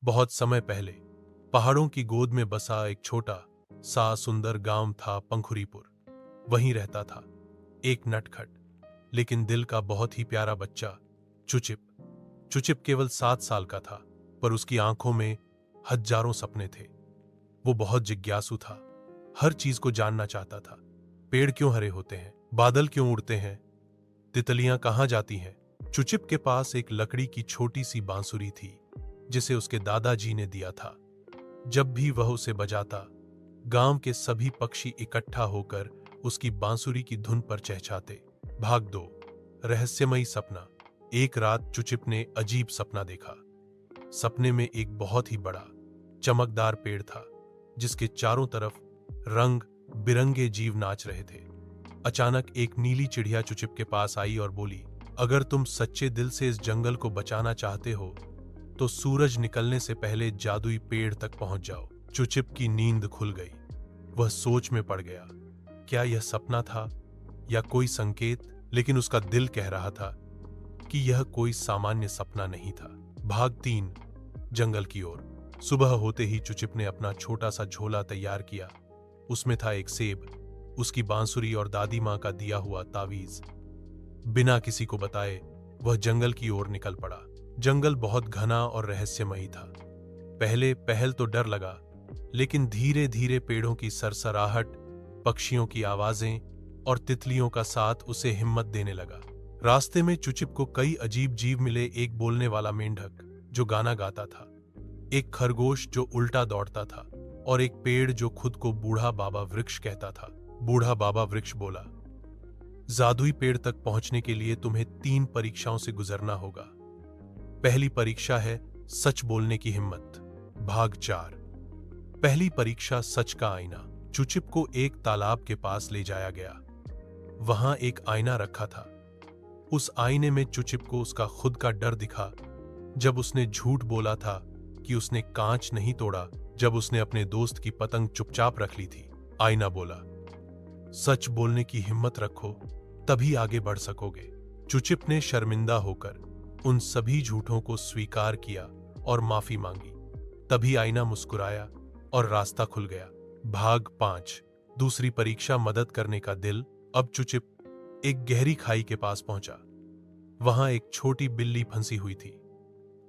बहुत समय पहले पहाड़ों की गोद में बसा एक छोटा सा सुंदर गांव था पंखुरीपुर। वहीं रहता था एक नटखट लेकिन दिल का बहुत ही प्यारा बच्चा, चुचिप। चुचिप केवल 7 साल का था, पर उसकी आंखों में हजारों सपने थे। वो बहुत जिज्ञासु था, हर चीज को जानना चाहता था। पेड़ क्यों हरे होते हैं, बादल क्यों उड़ते हैं, तितलियां कहाँ जाती हैं। चुचिप के पास एक लकड़ी की छोटी सी बांसुरी थी, जिसे उसके दादाजी ने दिया था। जब भी वह उसे बजाता, गांव के सभी पक्षी इकट्ठा होकर उसकी बांसुरी की धुन पर चहचहाते। भाग 2, रहस्यमयी सपना। एक रात चुचिप ने अजीब सपना देखा। सपने में एक बहुत ही बड़ा चमकदार पेड़ था, जिसके चारों तरफ रंग बिरंगे जीव नाच रहे थे। अचानक एक नीली चिड़िया चुचिप के पास आई और बोली, अगर तुम सच्चे दिल से इस जंगल को बचाना चाहते हो तो सूरज निकलने से पहले जादुई पेड़ तक पहुंच जाओ। चुचिप की नींद खुल गई। वह सोच में पड़ गया, क्या यह सपना था या कोई संकेत? लेकिन उसका दिल कह रहा था कि यह कोई सामान्य सपना नहीं था। भाग 3, जंगल की ओर। सुबह होते ही चुचिप ने अपना छोटा सा झोला तैयार किया। उसमें था एक सेब, उसकी बांसुरी और दादी मां का दिया हुआ तावीज। बिना किसी को बताए वह जंगल की ओर निकल पड़ा। जंगल बहुत घना और रहस्यमयी था। पहल तो डर लगा, लेकिन धीरे धीरे पेड़ों की सरसराहट, पक्षियों की आवाजें और तितलियों का साथ उसे हिम्मत देने लगा। रास्ते में चुचिप को कई अजीब जीव मिले। एक बोलने वाला मेंढक जो गाना गाता था, एक खरगोश जो उल्टा दौड़ता था, और एक पेड़ जो खुद को बूढ़ा बाबा वृक्ष कहता था। बूढ़ा बाबा वृक्ष बोला, जादुई पेड़ तक पहुंचने के लिए तुम्हें 3 परीक्षाओं से गुजरना होगा। पहली परीक्षा है सच बोलने की हिम्मत। भाग 4, पहली परीक्षा, सच का आईना। चुचिप को एक तालाब के पास ले जाया गया। वहां एक आईना रखा था। उस आईने में चुचिप को उसका खुद का डर दिखा, जब उसने झूठ बोला था कि उसने कांच नहीं तोड़ा, जब उसने अपने दोस्त की पतंग चुपचाप रख ली थी। आईना बोला, सच बोलने की हिम्मत रखो, तभी आगे बढ़ सकोगे। चुचिप ने शर्मिंदा होकर उन सभी झूठों को स्वीकार किया और माफी मांगी। तभी आईना मुस्कुराया और रास्ता खुल गया। भाग 5, दूसरी परीक्षा, मदद करने का दिल। अब चुचिप एक गहरी खाई के पास पहुंचा। वहां एक छोटी बिल्ली फंसी हुई थी,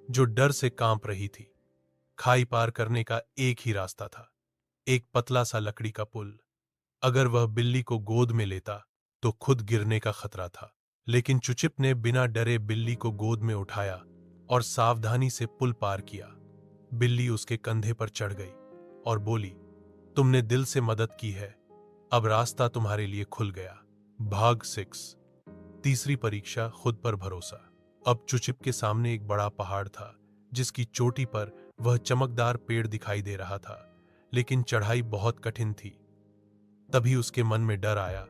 जो डर से कांप रही थी। खाई पार करने का एक ही रास्ता था, एक पतला सा लकड़ी का पुल। अगर वह बिल्ली को गोद में लेता तो खुद गिरने का खतरा था, लेकिन चुचिप ने बिना डरे बिल्ली को गोद में उठाया और सावधानी से पुल पार किया। बिल्ली उसके कंधे पर चढ़ गई और बोली, तुमने दिल से मदद की है, अब रास्ता तुम्हारे लिए खुल गया। भाग 6, तीसरी परीक्षा, खुद पर भरोसा। अब चुचिप के सामने एक बड़ा पहाड़ था, जिसकी चोटी पर वह चमकदार पेड़ दिखाई दे रहा था, लेकिन चढ़ाई बहुत कठिन थी। तभी उसके मन में डर आया,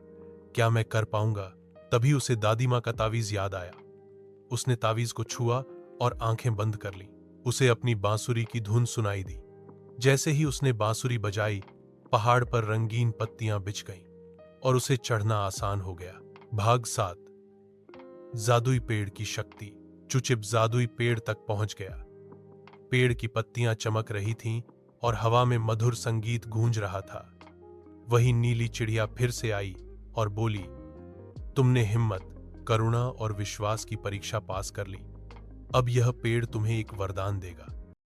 क्या मैं कर पाऊंगा? तभी उसे दादी मां का तावीज याद आया। उसने तावीज को छुआ और आंखें बंद कर लीं। उसे अपनी बांसुरी की धुन सुनाई दी। जैसे ही उसने बांसुरी बजाई, पहाड़ पर रंगीन पत्तियां बिछ गईं और उसे चढ़ना आसान हो गया। भाग 7, जादुई पेड़ की शक्ति। चुचिप जादुई पेड़ तक पहुंच गया। पेड़ की पत्तियां चमक रही थीं और हवा में मधुर संगीत गूंज रहा था। वही नीली चिड़िया फिर से आई और बोली, तुमने हिम्मत, करुणा और विश्वास की परीक्षा पास कर ली। अब यह पेड़ तुम्हें एक वरदान देगा।